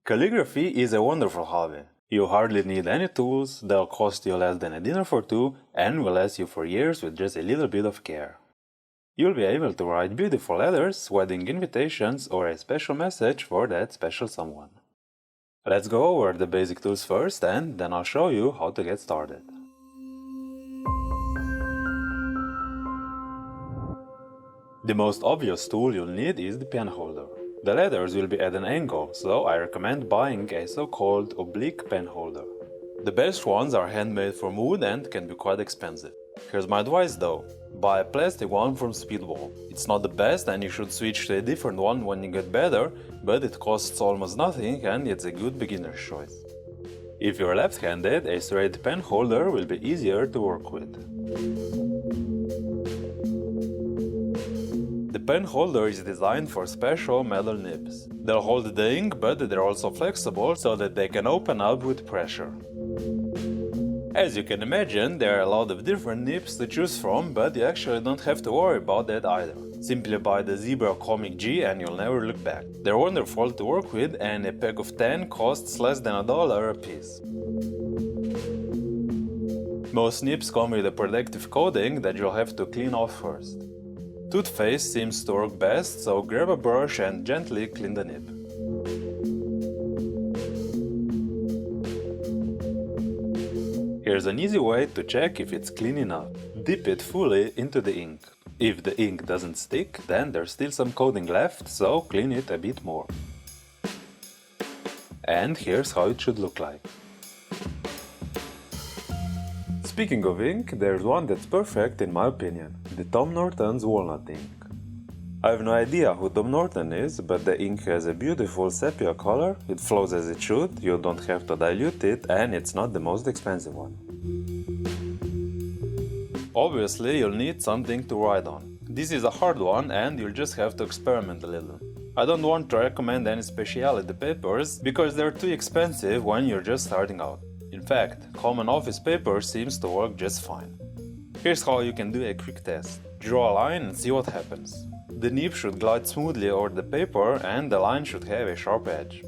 Calligraphy is a wonderful hobby. You hardly need any tools, they'll cost you less than a dinner for two, and will last you for years with just a little bit of care. You'll be able to write beautiful letters, wedding invitations, or a special message for that special someone. Let's go over the basic tools first, and then I'll show you how to get started. The most obvious tool you'll need is the pen holder. The letters will be at an angle, so I recommend buying a so-called oblique pen holder. The best ones are handmade from wood and can be quite expensive. Here's my advice though, buy a plastic one from Speedball. It's not the best and you should switch to a different one when you get better, but it costs almost nothing and it's a good beginner's choice. If you're left-handed, a straight pen holder will be easier to work with. The pen holder is designed for special metal nibs. They'll hold the ink, but they're also flexible so that they can open up with pressure. As you can imagine, there are a lot of different nibs to choose from, but you actually don't have to worry about that either. Simply buy the Zebra Comic G and you'll never look back. They're wonderful to work with and a pack of 10 costs less than $1 a piece. Most nibs come with a protective coating that you'll have to clean off first. Toothpaste seems to work best, so grab a brush and gently clean the nib. Here's an easy way to check if it's clean enough. Dip it fully into the ink. If the ink doesn't stick, then there's still some coating left, so clean it a bit more. And here's how it should look like. Speaking of ink, there's one that's perfect in my opinion, the Tom Norton's walnut ink. I have no idea who Tom Norton is, but the ink has a beautiful sepia color, it flows as it should, you don't have to dilute it, and it's not the most expensive one. Obviously, you'll need something to write on. This is a hard one and you'll just have to experiment a little. I don't want to recommend any specialty papers, because they're too expensive when you're just starting out. In fact, common office paper seems to work just fine. Here's how you can do a quick test. Draw a line and see what happens. The nib should glide smoothly over the paper and the line should have a sharp edge.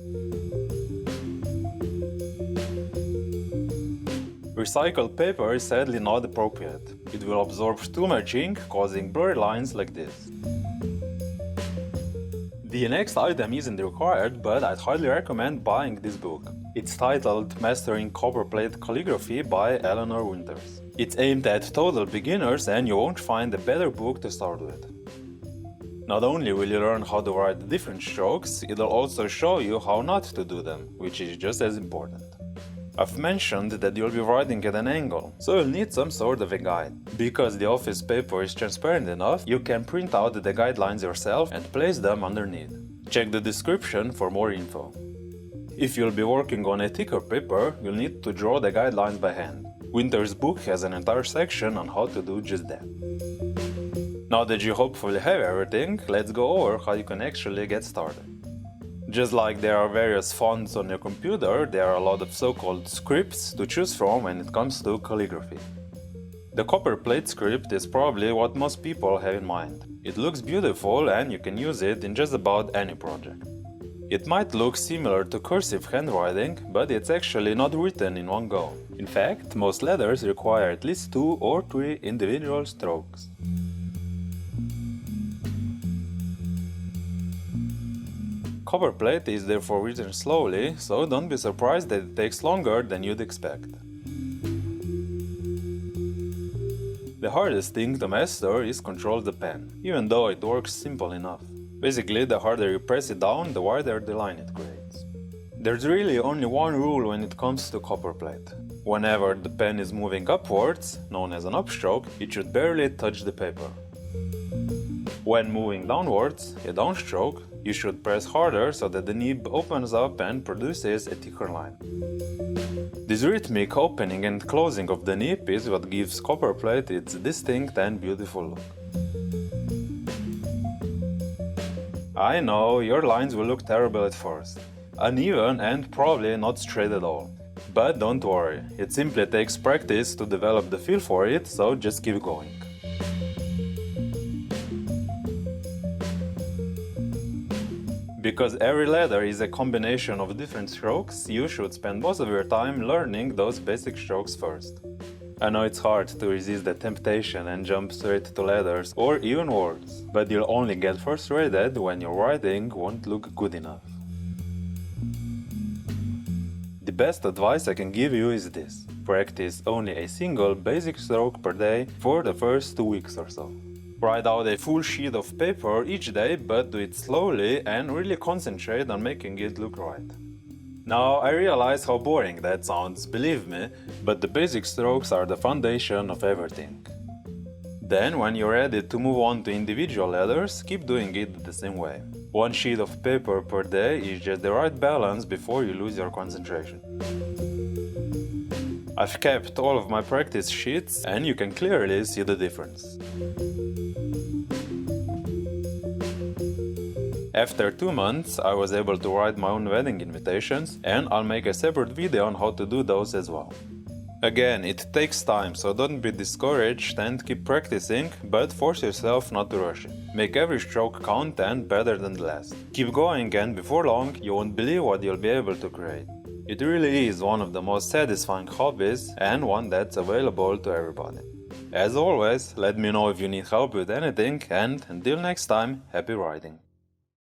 Recycled paper is sadly not appropriate. It will absorb too much ink, causing blurry lines like this. The next item isn't required, but I'd highly recommend buying this book. It's titled Mastering Copperplate Calligraphy by Eleanor. It's aimed at total beginners and you won't find a better book to start with. Not only will you learn how to write different strokes, it'll also show you how not to do them, which is just as important. I've mentioned that you'll be writing at an angle, so you'll need some sort of a guide. Because the office paper is transparent enough, you can print out the guidelines yourself and place them underneath. Check the description for more info. If you'll be working on a thicker paper, you'll need to draw the guidelines by hand. Winter's book has an entire section on how to do just that. Now that you hopefully have everything, let's go over how you can actually get started. Just like there are various fonts on your computer, there are a lot of so-called scripts to choose from when it comes to calligraphy. The Copperplate script is probably what most people have in mind. It looks beautiful and you can use it in just about any project. It might look similar to cursive handwriting, but it's actually not written in one go. In fact, most letters require at least 2 or 3 individual strokes. Copperplate is therefore written slowly, so don't be surprised that it takes longer than you'd expect. The hardest thing to master is control the pen, even though it works simple enough. Basically, the harder you press it down, the wider the line it creates. There's really only one rule when it comes to copperplate. Whenever the pen is moving upwards, known as an upstroke, it should barely touch the paper. When moving downwards, a downstroke, you should press harder so that the nib opens up and produces a thicker line. This rhythmic opening and closing of the nib is what gives copperplate its distinct and beautiful look. I know, your lines will look terrible at first, uneven and probably not straight at all. But don't worry, it simply takes practice to develop the feel for it, so just keep going. Because every letter is a combination of different strokes, you should spend most of your time learning those basic strokes first. I know it's hard to resist the temptation and jump straight to letters or even words, but you'll only get frustrated when your writing won't look good enough. The best advice I can give you is this: practice only a single basic stroke per day for the first 2 weeks or so. Write out a full sheet of paper each day, but do it slowly and really concentrate on making it look right. Now, I realize how boring that sounds, believe me, but the basic strokes are the foundation of everything. Then, when you're ready to move on to individual letters, keep doing it the same way. 1 sheet of paper per day is just the right balance before you lose your concentration. I've kept all of my practice sheets and you can clearly see the difference. After 2 months, I was able to write my own wedding invitations, and I'll make a separate video on how to do those as well. Again, it takes time, so don't be discouraged and keep practicing, but force yourself not to rush it. Make every stroke count and better than the last. Keep going, and before long, you won't believe what you'll be able to create. It really is one of the most satisfying hobbies, and one that's available to everybody. As always, let me know if you need help with anything, and until next time, happy writing!